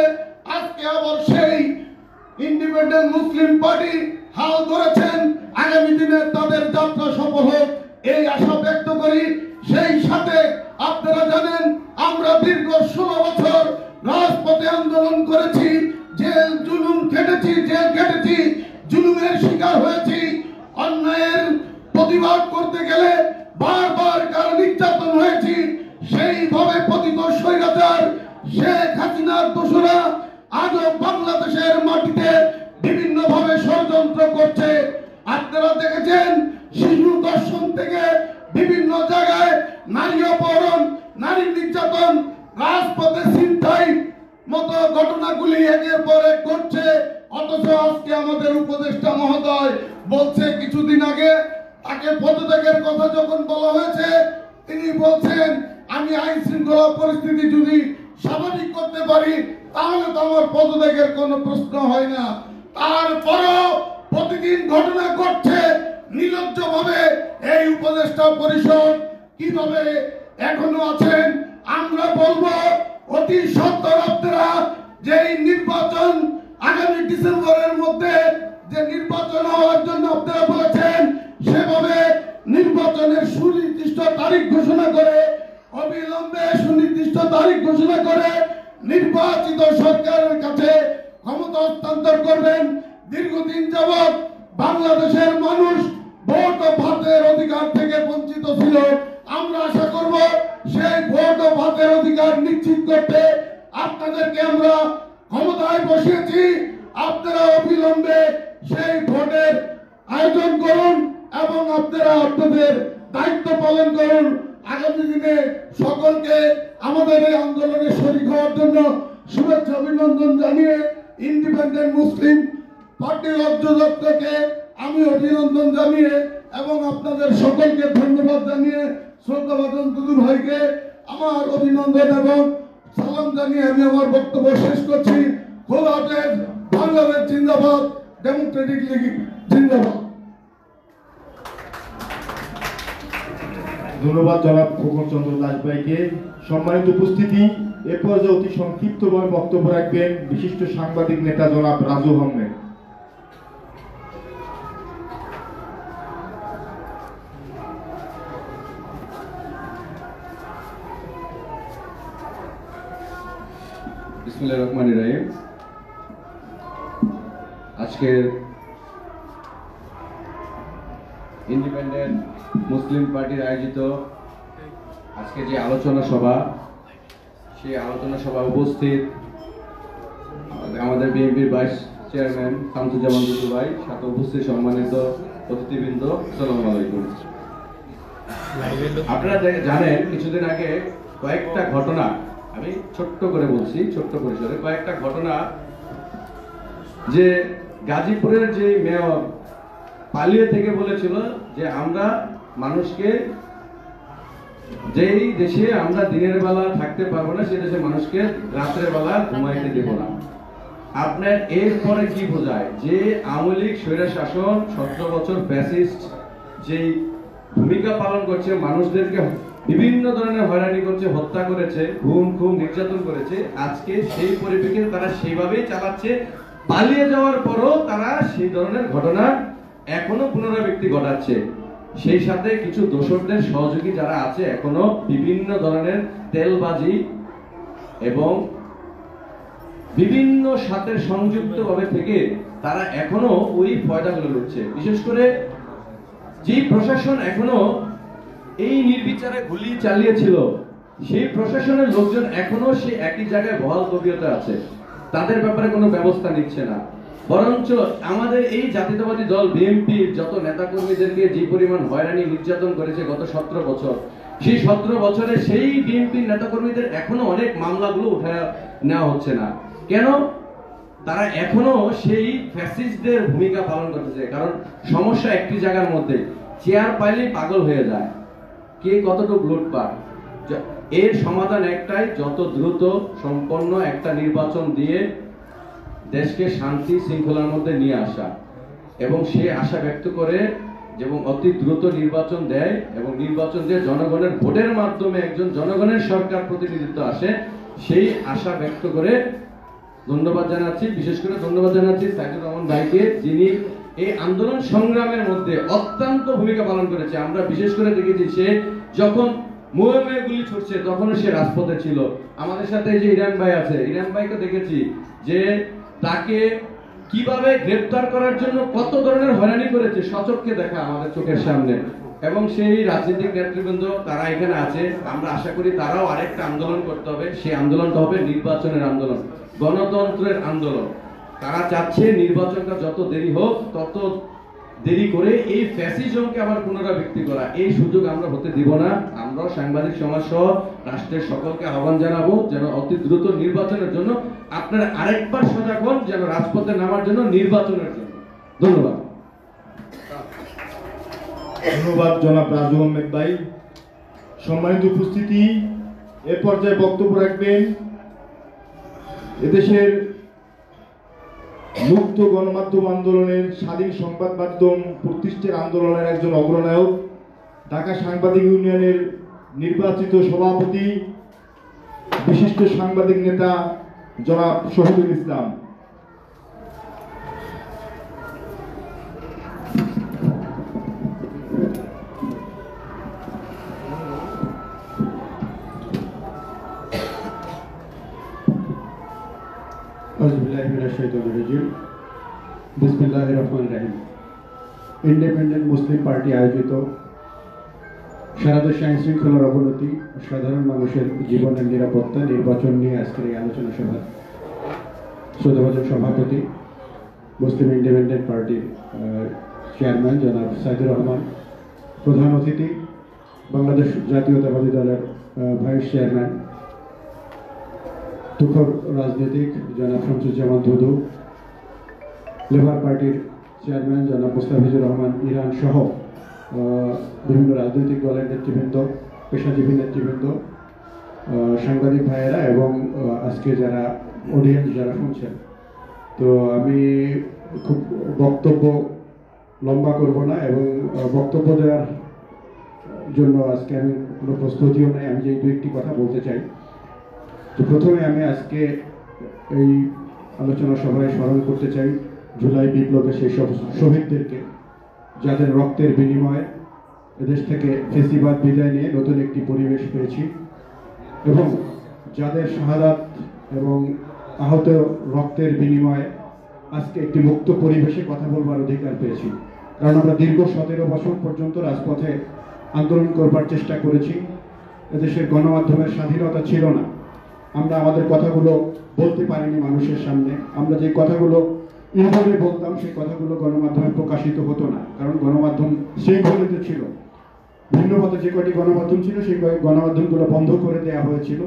আজকে আবার সেই ইন্ডিপেন্ডেন্ট মুসলিম পার্টি হাল ধরেছেন। আগামী দিনে তাদের যাত্রা সফল হোক এই আশা ব্যক্ত করি। সেই সাথে আপনারা জানেন আমরা দীর্ঘ 16 বছর রাজপথে আন্দোলন করেছি, জেল জুলুম খেটেছি, জেল খেটেছি, জুলুমের শিকার হয়েছি। অন্যায়ের প্রতিবাদ করতে গেলে বারবার কারো নির্যাতন হয়েছি। সেইভাবে পতিত স্বৈরাচার শেখ হাসিনার দোসরা আজও বাংলাদেশের মাটিতে বিভিন্ন ভাবে ষড়যন্ত্র করছে। আপনারা দেখেছেন শিশু দর্শন থেকে বিভিন্ন জায়গায় নারী অপহরণ, নারী নির্যাতন, রাজপথে ছিনতাই মতো ঘটনাগুলি একের পর এক ঘটছে। অথচ আজকে আমাদের উপদেষ্টা মহোদয় বলছে, কিছুদিন আগে তাকে পদত্যাগের কথা যখন বলা হয়েছে তিনি বলছেন আমি আইন শৃঙ্খলা পরিস্থিতি যদি স্বাভাবিক করতে পারি তাহলে তো আমার পদত্যাগের কোনো প্রশ্ন হয় না। তারপরও প্রতিদিন ঘটনা ঘটছে নির্লজ্জভাবে। এই উপদেষ্টা পরিষদ কিভাবে এখনো আছেন? আমরা বলবো অতি সত্বর আপনারা যেই নির্বাচন আগামী ডিসেম্বরের মধ্যে যে নির্বাচন হওয়ার জন্য আপনারা বলেছেন, সেভাবে নির্বাচনের সুনির্দিষ্ট তারিখ ঘোষণা করে, অবিলম্বে সুনির্দিষ্ট তারিখ ঘোষণা করে নির্বাচিত সরকারের কাছে ক্ষমতা হস্তান্তর করবেন। দীর্ঘদিন যাবৎ বাংলাদেশের মানুষ ভোট ও ভাতের অধিকার থেকে বঞ্চিত ছিল। আমরা আশা করব সেই ভোট ও ভাতের অধিকার নিশ্চিত করতে আপনাদেরকে আমরা ক্ষমতায় বসিয়েছি। আপনারা অবিলম্বে সেই ভোটের আয়োজন করুন এবং আপনারা আপনাদের দায়িত্ব পালন করুন। আগামী দিনে সকলকে আমাদের এই আন্দোলনে শরীক হওয়ার জন্য শুভেচ্ছা অভিনন্দন জানিয়ে ইন্ডিপেন্ডেন্ট মুসলিম পার্টির অধ্যক্ষকে আমি অভিনন্দন জানিয়ে এবং আপনাদের সকলকে ধন্যবাদ জানিয়ে শ্রদ্ধাভাজন দুদু ভাইকে আমার অভিনন্দন এবং সালাম জানিয়ে আমি আমার বক্তব্য শেষ করছি। খোদা হাফেজ। বাংলাদেশ জিন্দাবাদ, ডেমোক্রেটিক লীগ জিন্দাবাদ। ধন্যবাদ জনাব খোকন চন্দ্র দাস ভাইকে। সম্মানিত উপস্থিতি, এ পর্যায়ে অতি সংক্ষিপ্তভাবে বক্তব্য রাখবেন বিশিষ্ট সাংবাদিক নেতা জনাব রাজু আহমেদ। বিসমিল্লাহির রহমানির রহিম। আজকের ইন্ডিপেন্ডেন্ট মুসলিম পার্টির আয়োজিত আজকে যে আলোচনা সভা, সেই আলোচনা সভা উপস্থিত আমাদের বিএনপির ভাইস চেয়ারম্যান শামসুজ্জামান দুদু ভাই, সাথে উপস্থিত সম্মানিত অতিথিবৃন্দ, আসসালামু আলাইকুম। আপনারা জানেন কিছুদিন আগে কয়েকটা ঘটনা, আমি ছোট্ট করে বলছি, ছোট্ট পরিসরে কয়েকটা ঘটনা, যে গাজীপুরের যে মেয়র পালিয়ে থেকে বলেছিল যে আমরা মানুষকে, যেই দেশে আমরা দিনের বেলা থাকতে পারবো না সেই দেশে মানুষকে রাত্রের বেলা ঘুমাইতে দেব না। আপনার এরপরে কি বোঝায় যে আওয়ামী লীগ স্বৈর শাসন 17 বছর ফ্যাসিস্ট যেই ভূমিকা পালন করছে, মানুষদেরকে বিভিন্ন ধরনের হয়রানি করছে, হত্যা করেছে, খুন নির্যাতন করেছে, আজকে সেই পরিপ্রেক্ষিতে তারা সেইভাবেই চালাচ্ছে। পালিয়ে যাওয়ার পরও তারা সেই ধরনের ঘটনা এখনো পুনরাবৃত্তি ঘটাচ্ছে। সেই সাথে কিছু দোসরদের সহযোগী যারা আছে এখনো বিভিন্ন ধরনের তেলবাজি এবং বিভিন্ন সাথে সংযুক্ত ভাবে থেকে তারা এখনো ওই ফয়দাগুলো লুটছে। বিশেষ করে যে প্রশাসন এখনো এই নির্বিচারে গুলি চালিয়েছিল, সেই প্রশাসনের লোকজন এখনো সেই একই জায়গায় বহাল তবিয়তে আছে, তাদের ব্যাপারে কোনো ব্যবস্থা নিচ্ছে না। বরঞ্চ আমাদের এই জাতীয়তাবাদী দল বিএনপির যত নেতাকর্মীদেরকে যে পরিমাণ হয়রানি নির্যাতন করেছে গত 17 বছর, সেই 17 বছরে সেই বিএনপির নেতাকর্মীদের এখনো অনেক মামলাগুলো উঠে নেওয়া হচ্ছে না। কেন? তারা এখনো সেই ফ্যাসিস্টদের ভূমিকা পালন করতেছে। কারণ সমস্যা একটি জায়গার মধ্যে, চেয়ার পাইলেই পাগল হয়ে যায়, কে কতটুকু লুটপাট। এর সমাধান একটাই, যত দ্রুত সম্পন্ন একটা নির্বাচন দিয়ে দেশকে শান্তি শৃঙ্খলার মধ্যে নিয়ে আসা, এবং সে আশা ব্যক্ত করে এবং অতি দ্রুত নির্বাচন দেয়, এবং নির্বাচন দিয়ে জনগণের ভোটের মাধ্যমে একজন জনগণের সরকার প্রতিনিধিত্ব আসে, সেই আশা ব্যক্ত করে ধন্যবাদ জানাচ্ছি। বিশেষ করে ধন্যবাদ জানাচ্ছি সাইদুর রহমান ভাইকে, যিনি এই আন্দোলন সংগ্রামের মধ্যে অত্যন্ত ভূমিকা পালন করেছে। আমরা বিশেষ করে দেখেছি সে যখন মুয়ে গুলি ছুটছে তখনও সে রাজপথে ছিল। আমাদের সাথে যে ইরান ভাই আছে, ইরান ভাইকে দেখেছি যে তাকে কিভাবে গ্রেফতার করার জন্য কত ধরনের হয়রানি করেছে, সচক্ষে দেখা আমাদের চোখের সামনে। এবং সেই রাজনৈতিক নেতৃবৃন্দ তারা এখানে আছে, আমরা আশা করি তারাও আরেকটা আন্দোলন করতে হবে। সেই আন্দোলনটা হবে নির্বাচনের আন্দোলন, গণতন্ত্রের আন্দোলন। তারা চাচ্ছে নির্বাচনটা যত দেরি হোক, তত দেরি করে এই ফ্যাসিজমকে আবার পুনরাবৃত্তি করা, এই সুযোগ আমরা হতে দিব না। আমরা সাংবাদিক সমাজ সহ রাষ্ট্রের সকলকে আহ্বান জানাবো যেন অতি দ্রুত নির্বাচনের জন্য আপনারা আরেকবার সজাগ হন, যেন রাজপথে নামার জন্য, নির্বাচনের জন্য। ধন্যবাদ। ধন্যবাদ জনাব রাজু আহমেদ ভাই। সম্মানিত উপস্থিতি, এ পর্যায়ে বক্তব্য রাখবেন এদেশের মুক্ত গণমাধ্যম আন্দোলনের, স্বাধীন সংবাদ মাধ্যম প্রতিষ্ঠার আন্দোলনের একজন অগ্রনায়ক, ঢাকা সাংবাদিক ইউনিয়নের নির্বাচিত সভাপতি, বিশিষ্ট সাংবাদিক নেতা জনাব শহীদুল ইসলাম। ইন্ডিপেন্ডেন্ট মুসলিম পার্টি আয়োজিত সারা দেশে আইন শৃঙ্খলার অবনতি, সাধারণ মানুষের জীবনের নিরাপত্তা, নির্বাচন নিয়ে আজকের এই আলোচনা সভা শ্রদ্ধাভাজন সভাপতি, মুসলিম ইন্ডিপেন্ডেন্ট পার্টির চেয়ারম্যান জনাব সাইদুর রহমান, প্রধান অতিথি বাংলাদেশ জাতীয়তাবাদী দলের ভাইস চেয়ারম্যান, তুখর রাজনীতিক জনাব শামসুজ্জামান দুদু, লেবার পার্টির চেয়ারম্যান জনাব মুস্তাফিজুর রহমান ইরান সহ বিভিন্ন রাজনৈতিক দলের নেতৃবৃন্দ, পেশাজীবী নেতৃবৃন্দ, সাংবাদিক ভাইয়েরা এবং আজকে যারা অডিয়েন্স যারা শুনছেন। তো আমি খুব বক্তব্য লম্বা করব না, এবং বক্তব্য দেওয়ার জন্য আজকে আমি কোনো প্রস্তুতিও নেই, আমি যে দু একটি কথা বলতে চাই। তো প্রথমে আমি আজকে এই আলোচনা সভায় স্মরণ করতে চাই জুলাই বিপ্লবের সেই সব শহীদদেরকে, যাদের রক্তের বিনিময়ে এদেশ থেকে ফেসিবাদ বিদায় নিয়ে নতুন একটি পরিবেশ পেয়েছি, এবং যাদের শাহাদাত এবং আহত রক্তের বিনিময়ে আজকে একটি মুক্ত পরিবেশে কথা বলবার অধিকার পেয়েছি। কারণ আমরা দীর্ঘ 17 বছর পর্যন্ত রাজপথে আন্দোলন করবার চেষ্টা করেছি, এদেশের গণমাধ্যমের স্বাধীনতা ছিল না, আমরা আমাদের কথাগুলো বলতে পারিনি মানুষের সামনে, আমরা যে কথাগুলো ইনভাবে বলতাম সেই কথাগুলো গণমাধ্যমে প্রকাশিত হতো না, কারণ গণমাধ্যম শৃঙ্খলিত ছিল। ভিন্ন মতো যে কটি গণমাধ্যম ছিল সেই গণমাধ্যমগুলো বন্ধ করে দেওয়া হয়েছিল,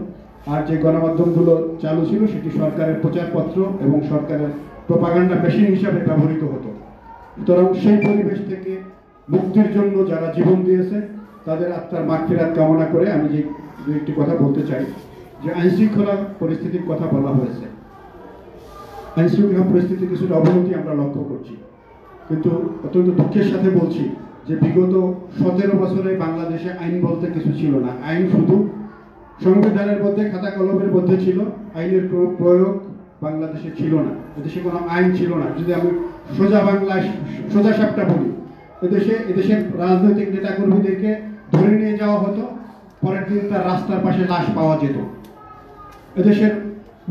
আর যে গণমাধ্যমগুলো চালু ছিল সেটি সরকারের প্রচারপত্র এবং সরকারের প্রোপাগান্ডা মেশিন হিসাবে ব্যবহৃত হতো। সুতরাং সেই পরিবেশ থেকে মুক্তির জন্য যারা জীবন দিয়েছে তাদের আত্মার মাগফিরাত কামনা করে আমি যে দু একটি কথা বলতে চাই, যে আইনশৃঙ্খলা পরিস্থিতির কথা বলা হয়েছে। আইনশৃঙ্খলা পরিস্থিতির কিছুটা অবনতি আমরা লক্ষ্য করছি, কিন্তু অত্যন্ত দুঃখের সাথে বলছি যে বিগত 17 বছরে বাংলাদেশে আইন বলতে কিছু ছিল না। আইন শুধু সংবিধানের মধ্যে খাতা কলমের মধ্যে ছিল, আইনের প্রয়োগ বাংলাদেশে ছিল না। এদেশে কোনো আইন ছিল না। যদি আমি সোজা বাংলায় সোজা সাপটা বলি, এদেশের রাজনৈতিক নেতাকর্মীদেরকে ধরে নিয়ে যাওয়া হতো, পরের দিন তার রাস্তার পাশে লাশ পাওয়া যেত। এদেশের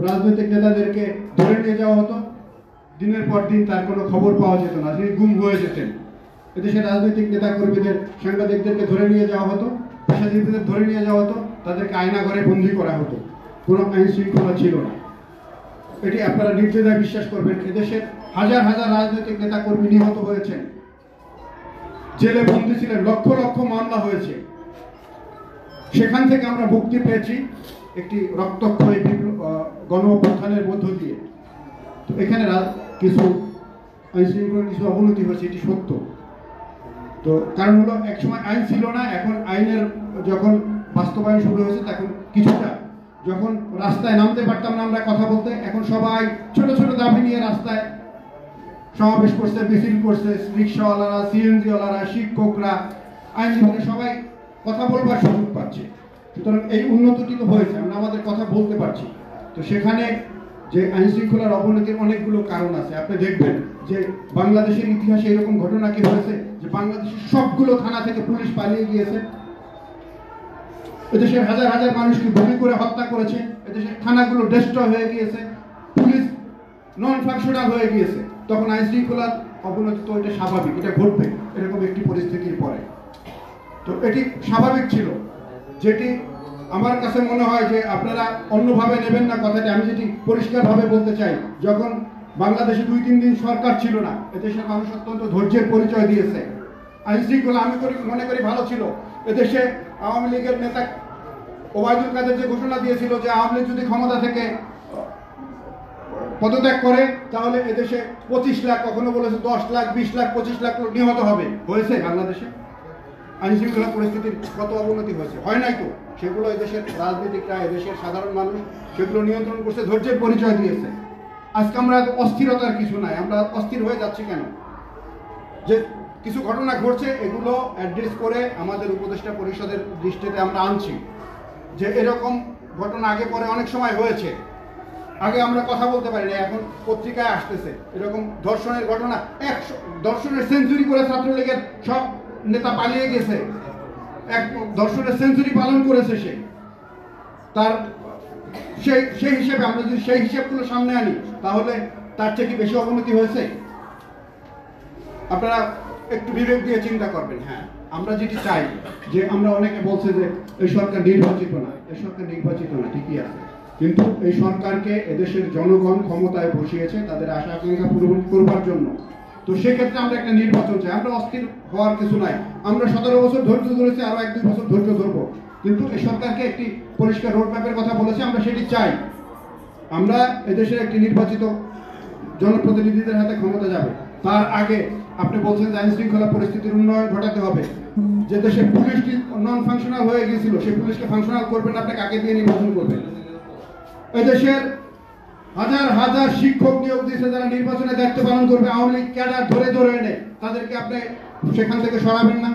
রাজনৈতিক নেতাদেরকে ধরে নিয়ে যাওয়া হতো, দিনের পর দিন তার কোনো খবর পাওয়া যেত না, তিনি গুম হয়ে যেতেন। এদেশের রাজনৈতিক নেতাকর্মীদের, সাংবাদিকদেরকে ধরে নিয়ে যাওয়া হতো, পেশাজীবীদের ধরে নিয়ে যাওয়া হতো, তাদেরকে আয়নাঘরে বন্দী করা হতো। কোনো আইন শৃঙ্খলা ছিল না। এটি আপনারা নির্দ্বিধায় বিশ্বাস করবেন। এদেশের হাজার হাজার রাজনৈতিক নেতাকর্মী নিহত হয়েছেন, জেলে বন্দী ছিলেন, লক্ষ লক্ষ মামলা হয়েছে। সেখান থেকে আমরা মুক্তি পেয়েছি একটি রক্তক্ষয়ী গণ অভ্যুত্থানের মধ্য দিয়ে। তো এখানে কিছু আইন শৃঙ্খলার কিছু অবনতি হয়েছে, এটি সত্য। তো কারণ হলো একসময় আইন ছিল না, এখন আইনের যখন বাস্তবায়ন শুরু হয়েছে তখন কিছুটা, যখন রাস্তায় নামতে পারতাম না আমরা কথা বলতে, এখন সবাই ছোট ছোট দাবি নিয়ে রাস্তায় সমাবেশ করছে, মিছিল করছে। রিক্সাওয়ালারা, সিএনজিওয়ালারা, শিক্ষকরা, আইনজীবীরা সবাই কথা বলবার সুযোগ পাচ্ছে। সুতরাং এই উন্নতিটি তো হয়েছে, আমরা আমাদের কথা বলতে পারছি। তো সেখানে যে আইন শৃঙ্খলার অবনতির অনেকগুলো কারণ আছে। আপনি দেখবেন যে বাংলাদেশের ইতিহাসে এরকম ঘটনা কি হয়েছে যে বাংলাদেশের সবগুলো থানা থেকে পুলিশ পালিয়ে গিয়েছে। এদেশের হাজার হাজার মানুষকে গুলি করে হত্যা করেছে, এদেশের থানাগুলো ডিস্ট্রয় হয়ে গিয়েছে, পুলিশ নন ফাংশনাল হয়ে গিয়েছে। তখন আইন শৃঙ্খলার অবনতি তো এটা স্বাভাবিক, এটা ঘটবে এরকম একটি পরিস্থিতির পরে। তো এটি স্বাভাবিক ছিল, যেটি আমার কাছে মনে হয় যে আপনারা অন্যভাবে নেবেন না কথাটি। আমি যেটি পরিষ্কারভাবে বলতে চাই, যখন বাংলাদেশে 2-3 দিন সরকার ছিল না, এদেশের মানুষ অত্যন্ত ধৈর্যের পরিচয় দিয়েছে। আইন শৃঙ্খলা আমি মনে করি ভালো ছিল। এদেশে আওয়ামী লীগের নেতা ওবায়দুল কাদের যে ঘোষণা দিয়েছিল যে আওয়ামী লীগ যদি ক্ষমতা থেকে পদত্যাগ করে তাহলে এদেশে 25 লাখ, কখনো বলেছে 10 লাখ, 20 লাখ, 25 লাখ লোক নিহত হবে। হয়েছে বাংলাদেশে? আইন শৃঙ্খলা পরিস্থিতির কত অবনতি হয়েছে? হয় নাই তো। সেগুলো এদেশের রাজনীতিকরা, এদেশের সাধারণ মানুষ সেগুলো নিয়ন্ত্রণ করছে, ধৈর্যের পরিচয় দিয়েছে। আজকে আমরা অস্থিরতার কিছু নাই, আমরা অস্থির হয়ে যাচ্ছি কেন? যে কিছু ঘটনা ঘটছে, এগুলো অ্যাড্রেস করে আমাদের উপদেষ্টা পরিষদের দৃষ্টিতে আমরা আনছি যে এরকম ঘটনা আগে পরে অনেক সময় হয়েছে। আগে আমরা কথা বলতে পারি না, এখন পত্রিকায় আসতেছে এরকম ধর্ষণের ঘটনা। 100 ধর্ষণের সেঞ্চুরি করে ছাত্রলীগের সব নেতা পালিয়ে গেছে, এক ধর্ষণের সেঞ্চুরি পালন করেছে সে। তার সেই হিসেবে আমরা যদি সেই হিসেবগুলো সামনে আনি তাহলে তার চেয়ে কি বেশি অবনতি হয়েছে? আপনারা একটু বিবেক দিয়ে চিন্তা করবেন। হ্যাঁ, আমরা যেটি চাই যে আমরা অনেকে বলছে যে এই সরকার নির্বাচিত না, এই সরকার নির্বাচিত না, ঠিকই আছে, কিন্তু এই সরকারকে এদেশের জনগণ ক্ষমতায় বসিয়েছে তাদের আশা আকাঙ্ক্ষা পূরণ করবার জন্য। তো সেক্ষেত্রে আমরা একটা নির্বাচন চাই। আমরা অস্থির হওয়ার কিছু নাই। আমরা 17 বছর ধৈর্য ধরেছি, আরো 1-2 বছর ধৈর্য ধরবো, কিন্তু এই সরকারকে একটি পরিষ্কার রোডম্যাপের কথা বলেছি, আমরা সেটি চাই। আমরা এদেশের একটি নির্বাচিত জনপ্রতিনিধিদের হাতে ক্ষমতা যাবে। তার আগে আপনি বলছেন যে আইন শৃঙ্খলা পরিস্থিতির উন্নয়ন ঘটাতে হবে। যে দেশে পুলিশটি নন ফাংশনাল হয়ে গিয়েছিল সেই পুলিশকে ফাংশনাল করবেন, আপনি কাকে দিয়ে নির্বাচন করবেন? এদেশের হাজার হাজার শিক্ষক নিয়োগ দিয়েছে যারা নির্বাচনে দায়িত্ব পালন করবে। আওয়ামী লীগ ক্যাডার ধরে ধরে এনে তাদেরকে আপনি সেখান থেকে সরাবেন না,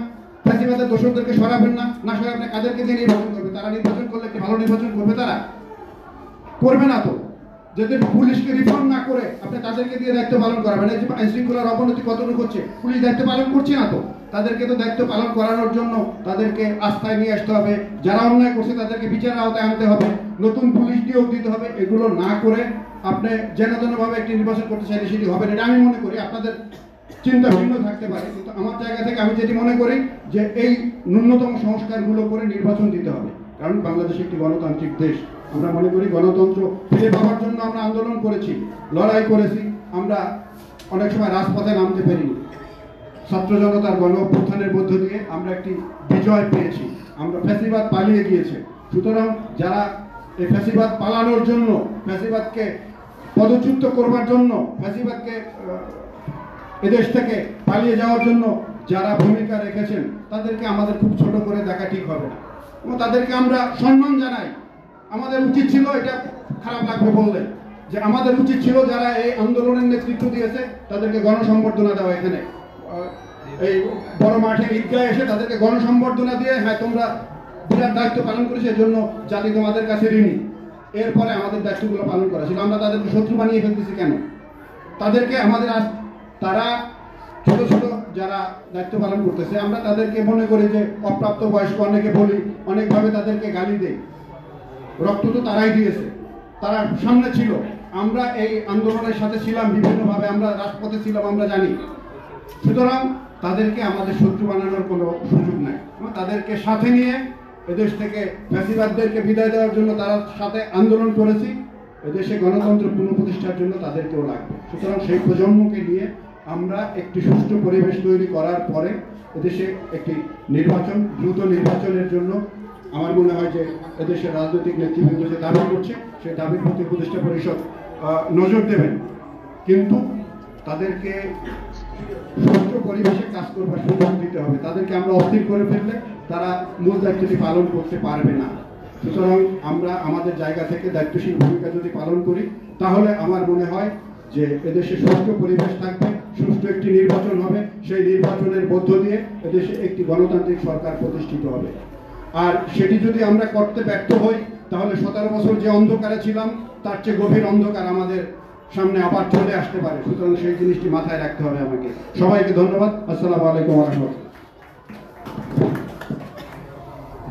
ফ্যাসিবাদের দোষরদেরকে সরাবেন না, না সরে আপনি কাদেরকে দিয়ে নির্বাচন করবে? তারা নির্বাচন করলে কি ভালো নির্বাচন করবে? তারা করবে না তো। যাদের পুলিশকে রিফর্ম না করে আপনি তাদেরকে দিয়ে দায়িত্ব পালন করাবেন। এই যে আইন শৃঙ্খলার অবনতি কতটুকু হচ্ছে, পুলিশ দায়িত্ব পালন করছে না তো। তাদেরকে তো দায়িত্ব পালন করানোর জন্য তাদেরকে আস্থায় নিয়ে আসতে হবে, যারা অন্যায় করছে তাদেরকে বিচারের আওতায় আনতে হবে, নতুন পুলিশ নিয়োগ দিতে হবে। এগুলো না করে আপনি যেন তেনভাবে একটি নির্বাচন করতে চাইলে সেটি হবে না। এটা আমি মনে করি, আপনাদের চিন্তা ভিন্ন থাকতে পারে, কিন্তু আমার জায়গা থেকে আমি যেটি মনে করি যে এই ন্যূনতম সংস্কারগুলো করে নির্বাচন দিতে হবে। কারণ বাংলাদেশ একটি গণতান্ত্রিক দেশ। আমরা মনে করি গণতন্ত্র ফিরে পাওয়ার জন্য আমরা আন্দোলন করেছি, লড়াই করেছি, আমরা অনেক সময় রাজপথে নামতে পারিনি। ছাত্র জনতার গণ অভ্যুত্থানের মধ্য দিয়ে আমরা একটি বিজয় পেয়েছি, আমরা ফ্যাসিবাদ পালিয়ে গিয়েছে। সুতরাং যারা এই ফ্যাসিবাদ পালানোর জন্য, ফ্যাসিবাদকে পদচ্যুত করবার জন্য, ফ্যাসিবাদকে এদেশ থেকে পালিয়ে যাওয়ার জন্য যারা ভূমিকা রেখেছেন তাদেরকে আমাদের খুব ছোট করে দেখা ঠিক হবে না, এবং তাদেরকে আমরা সম্মান জানাই। আমাদের উচিত ছিল, এটা খারাপ লাগবে বললে, যে আমাদের উচিত ছিল যারা এই আন্দোলনের নেতৃত্ব দিয়েছে তাদেরকে গণসম্বর্ধনা দেওয়া, এখানে এই বড় মাঠে ঈদগাহে এসে তাদেরকে গণসম্বর্ধনা দিয়ে, হ্যাঁ তোমরা বিরাট দায়িত্ব পালন করেছে, এজন্য জাতি তোমাদের কাছে ঋণী। এরপরে আমাদের দায়িত্বগুলো পালন করা ছিল। আমরা তাদেরকে শত্রু বানিয়ে ফেলতেছি কেন? তাদেরকে আমাদের তারা ছোট ছোট যারা দায়িত্ব পালন করতেছে, আমরা তাদেরকে মনে করি যে অপ্রাপ্ত বয়স্ক, অনেকে বলি, অনেকভাবে তাদেরকে গালি দেই। রক্ত তো তারাই দিয়েছে, তারা সামনে ছিল, আমরা এই আন্দোলনের সাথে ছিলাম বিভিন্নভাবে, আমরা রাজপথে ছিলাম, আমরা জানি। সুতরাং তাদেরকে আমাদের শত্রু বানানোর কোনো সুযোগ নাই। তাদেরকে সাথে নিয়ে এদেশ থেকে ফ্যাসিবাদদেরকে বিদায় দেওয়ার জন্য তার সাথে আন্দোলন করেছি। এদেশে গণতন্ত্র পুনঃপ্রতিষ্ঠার জন্য তাদেরকেও লাগবে। সুতরাং সেই প্রজন্মকে নিয়ে আমরা একটি সুষ্ঠু পরিবেশ তৈরি করার পরে এদেশে একটি নির্বাচন, দ্রুত নির্বাচনের জন্য আমার মনে হয় যে এদেশের রাজনৈতিক নেতৃবৃন্দ যে দাবি করছে সেই দাবির প্রতি উপদেষ্টা পরিষদ নজর দেবেন, কিন্তু তাদেরকে সুষ্ঠু পরিবেশে কাজ করবার সুযোগ দিতে হবে। তাদেরকে আমরা অস্থির করে ফেললে তারা মূল দায়িত্বটি পালন করতে পারবে না। সুতরাং আমরা আমাদের জায়গা থেকে দায়িত্বশীল ভূমিকা যদি পালন করি, তাহলে আমার মনে হয় যে এদেশে সুষ্ঠু পরিবেশ থাকবে, সুষ্ঠু একটি নির্বাচন হবে, সেই নির্বাচনের মধ্য দিয়ে এদেশে একটি গণতান্ত্রিক সরকার প্রতিষ্ঠিত হবে। আর সেটি যদি আমরা করতে ব্যর্থ হই, তাহলে 17 বছর যে অন্ধকারে ছিলাম তার চেয়ে গভীর অন্ধকার আমাদের সামনে আবার চলে আসতে পারে। সুতরাং সেই জিনিসটি মাথায় রাখতে হবে আমাকে। সবাইকে ধন্যবাদ। আসসালামু আলাইকুম ওয়া রাহমাতুল্লাহ।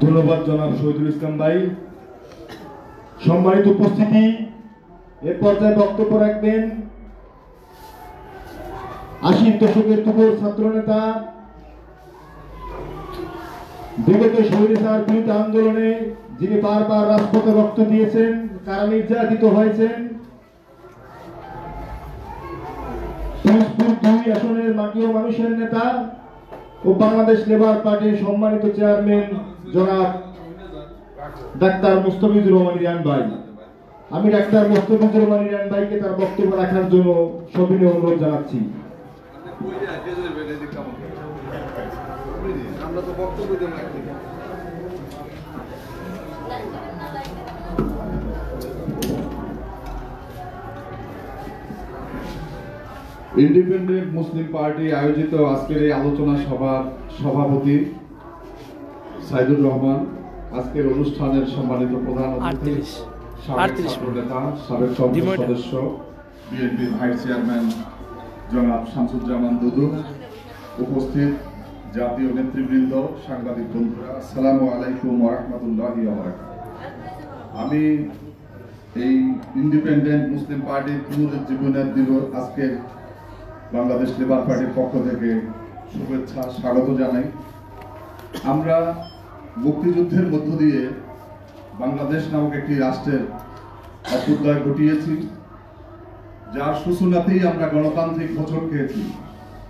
ধন্যবাদ জনাব শহীদুল ইসলাম ভাই। সম্মানিত উপস্থিতি, এ পর্যায়ে বক্তব্য রাখবেন 80 দশকের তুখোর ছাত্রনেতা, বিগত স্বৈরাচার বিরোধী আন্দোলনে যিনি বারবার রাজপথে রক্ত দিয়েছেন, কারা নির্যাতিত হয়েছেন, পিরোজপুর 2 আসনের মাটি ও মানুষের নেতা ও বাংলাদেশ লেবার পার্টির সম্মানিত চেয়ারম্যান জনাব ডাক্তার মোস্তাফিজুর রহমান ইরান ভাই। আমি ডাক্তার মোস্তাফিজুর রহমান ইরান ভাইকে তার বক্তব্য রাখার জন্য সবিনয় অনুরোধ জানাচ্ছি। ইন্ডিপেন্ডেন্ট মুসলিম পার্টি আয়োজিত আজকের এই আলোচনা সভার সভাপতি সাইদুর রহমান, আজকের অনুষ্ঠানের সম্মানিত প্রধান অতিথি, সাবেক ছাত্র নেতা, সাবেক সংসদ সদস্য, বিএনপির ভাইস চেয়ারম্যান জনাব শামসুজ্জামান দুদু, উপস্থিত জাতীয় নেতৃবৃন্দ, সাংবাদিক বন্ধুরা, আসসালামু আলাইকুম ওয়া রাহমাতুল্লাহি ওয়া বারাকাতুহু। আমি এই ইন্ডিপেন্ডেন্ট মুসলিম পার্টির পুনরুজ্জীবনের দিবস আজকে বাংলাদেশ লেবার পার্টির পক্ষ থেকে শুভেচ্ছা স্বাগত জানাই। আমরা মুক্তিযুদ্ধের মধ্য দিয়ে বাংলাদেশ নামক একটি রাষ্ট্রের অভ্যুদয় ঘটিয়েছি, যার সূচনাতেই আমরা গণতান্ত্রিক বছর খেয়েছি।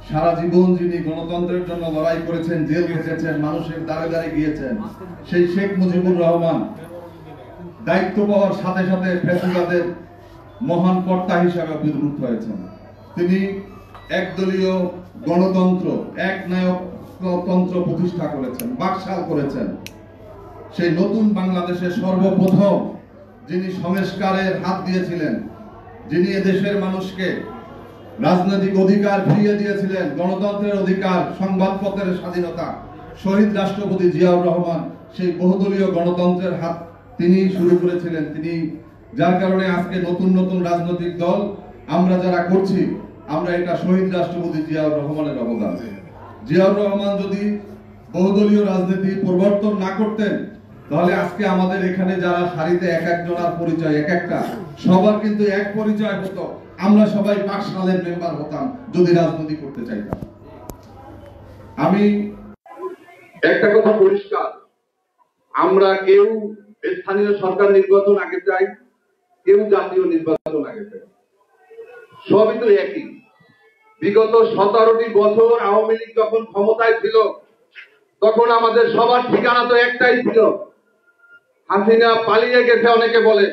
সারা জীবন যিনি গণতন্ত্রের জন্য লড়াই করেছেন, জেল খেটেছেন, মানুষের দ্বারে দ্বারে গিয়েছেন, সেই শেখ মুজিবুর রহমান দায়িত্ব পাওয়ার সাথে সাথে ফ্যাসিবাদের মহান কর্তা হিসাবে আবির্ভূত হয়েছেন। তিনি একদলীয় গণতন্ত্র, এক নায়কতন্ত্র প্রতিষ্ঠা করেছেন, বাকশাল করেছেন। সেই নতুন বাংলাদেশের সর্বপ্রথম যিনি সংস্কারের হাত দিয়েছিলেন, যিনি এদেশের মানুষকে রাজনৈতিক অধিকার ফিরিয়ে দিয়েছিলেন, গণতন্ত্রের অধিকার, সংবাদপত্রের স্বাধীনতা, শহীদ রাষ্ট্রপতি জিয়াউর রহমান সেই বহুদলীয় গণতন্ত্রের হাত তিনি শুরু করেছিলেন। তিনি, যার কারণে আজকে নতুন নতুন রাজনৈতিক দল আমরা যারা করছি, আমরা এটা শহীদ রাষ্ট্রপতি জিয়াউর রহমানের অবদান। জিয়াউর রহমান যদি বহুদলীয় রাজনীতি প্রবর্তন না করতেন, তাহলে আজকে আমাদের এখানে যারা সারিতে এক একজনের পরিচয় এক একটা, সবার কিন্তু এক পরিচয় হতো, আমরা সবাই বাকশালের মেম্বার হতাম যদি রাজনীতি করতে চাইতাম। আমি একটা কথা পরিষ্কার, আমরা কেউ স্থানীয় সরকার নির্বাচন আগে চাই, কেউ জাতীয় নির্বাচন আগে চাই, সবই তো একই। বিগত 17টি বছর আওয়ামী লীগ যখন ক্ষমতায় ছিল, তখন আমাদের সবার ঠিকানা তো একটাই ছিল, হাসিনা পালিয়ে গেছে অনেকে বলে,